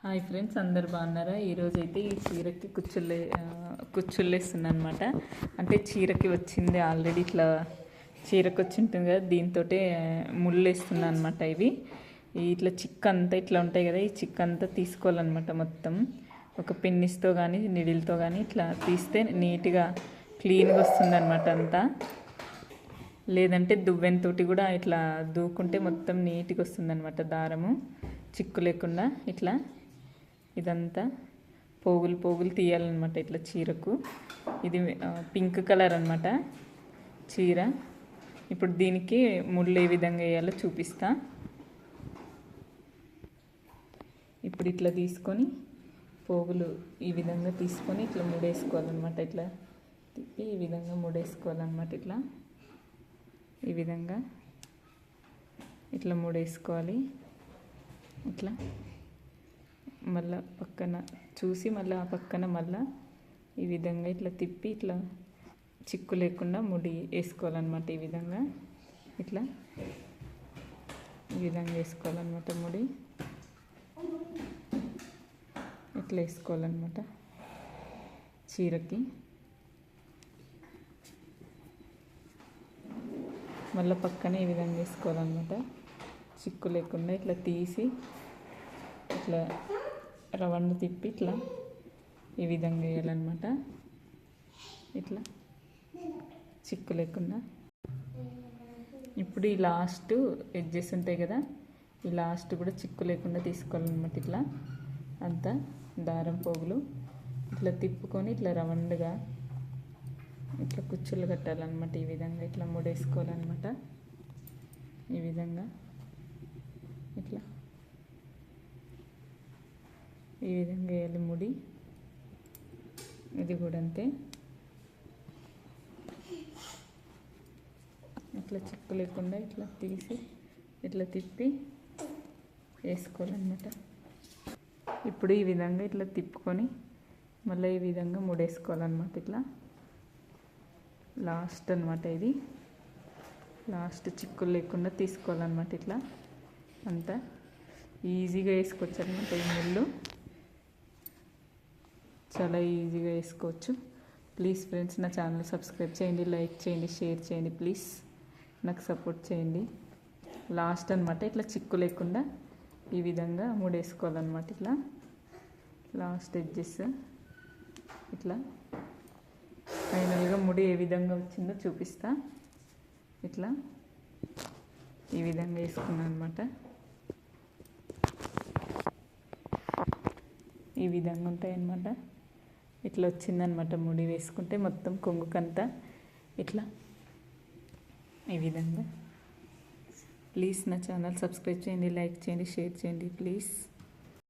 Hi friends, అందరు బాగున్నారా? ఈరోజు అయితే ఈ చీరకి కుచ్చుళ్ళు వేస్తున్నాను అనమాట. అంటే చీరకి వచ్చింది ఆల్రెడీ, ఇట్లా చీరకి వచ్చి ఉంటుంది కదా, దీంతో ముళ్ళు వేస్తున్నాను అనమాట. ఇవి ఇట్లా చిక్క అంతా ఇట్లా ఉంటాయి కదా, ఈ చిక్క అంతా తీసుకోవాలన్నమాట. మొత్తం ఒక పెన్నిస్తో కానీ నిడిల్తో కానీ ఇట్లా తీస్తే నీట్గా క్లీన్గా వస్తుంది అనమాట అంతా. లేదంటే దువ్వెనతో కూడా ఇట్లా దూకుంటే మొత్తం నీట్గా వస్తుంది అనమాట. దారము చిక్కు లేకుండా ఇట్లా ఇదంతా పోగులు పోగులు తీయాలన్నమాట ఇట్లా చీరకు. ఇది పింక్ కలర్ అనమాట చీర. ఇప్పుడు దీనికి ముళ్ళు ఏ విధంగా వేయాలో చూపిస్తా. ఇప్పుడు ఇట్లా తీసుకొని పోగులు ఈ విధంగా తీసుకొని ఇట్లా ముడేసుకోవాలన్నమాట. ఇట్లా తిప్పి ఈ విధంగా ముడేసుకోవాలన్నమాట. ఇట్లా ఈ విధంగా ఇట్లా ముడేసుకోవాలి. ఇట్లా మళ్ళీ పక్కన చూసి మళ్ళీ ఆ పక్కన మళ్ళీ ఈ విధంగా ఇట్లా తిప్పి ఇట్లా చిక్కు లేకుండా ముడి వేసుకోవాలన్నమాట. ఈ విధంగా ఇట్లా ఈ విధంగా వేసుకోవాలన్నమాట. ముడి ఇట్లా వేసుకోవాలన్నమాట చీరకి. మళ్ళీ పక్కన ఈ విధంగా వేసుకోవాలన్నమాట. చిక్కు లేకుండా ఇట్లా తీసి ఇట్లా రవండు తిప్పి ఇట్లా ఈ విధంగా వేయాలన్నమాట. ఇట్లా చిక్కు లేకుండా. ఇప్పుడు ఈ లాస్ట్ ఎడ్జెస్ ఉంటాయి కదా, ఈ లాస్ట్ కూడా చిక్కు లేకుండా తీసుకోవాలన్నమాట. ఇట్లా అంతా దారం పోగులు ఇట్లా తిప్పుకొని ఇట్లా రవండుగా ఇట్లా కుచ్చులు కట్టాలన్నమాట. ఈ విధంగా ఇట్లా ముడేసుకోవాలన్నమాట. ఈ విధంగా ఇట్లా ఈ విధంగా వేయాలి ముడి. ఇది కూడా అంతే. ఇట్లా చిక్కు లేకుండా ఇట్లా తీసి ఇట్లా తిప్పి వేసుకోవాలన్నమాట. ఇప్పుడు ఈ విధంగా ఇట్లా తిప్పుకొని మళ్ళీ ఈ విధంగా ముడేసుకోవాలన్నమాట. ఇట్లా లాస్ట్ అనమాట. ఇది లాస్ట్ చిక్కులు లేకుండా తీసుకోవాలన్నమాట. ఇట్లా అంతా ఈజీగా వేసుకోవచ్చు అనమాట. ఈ ముళ్ళు చాలా ఈజీగా వేసుకోవచ్చు. ప్లీజ్ ఫ్రెండ్స్, నా ఛానల్ సబ్స్క్రైబ్ చేయండి, లైక్ చేయండి, షేర్ చేయండి. ప్లీజ్ నాకు సపోర్ట్ చేయండి. లాస్ట్ అనమాట. ఇట్లా చిక్కు లేకుండా ఈ విధంగా ముడేసుకోవాలన్నమాట. ఇట్లా లాస్ట్ ఎడ్జెస్ ఇట్లా ఫైనల్గా ముడి ఏ విధంగా వచ్చిందో చూపిస్తా. ఇట్లా ఈ విధంగా వేసుకున్నాను అనమాట. ఈ విధంగా ఉంటాయన్నమాట. ఇట్లా వచ్చిందనమాట ముడి వేసుకుంటే మొత్తం కొంగుకంతా ఇట్లా ఈ విధంగా. ప్లీజ్ నా ఛానల్ సబ్స్క్రైబ్ చేయండి, లైక్ చేయండి, షేర్ చేయండి ప్లీజ్.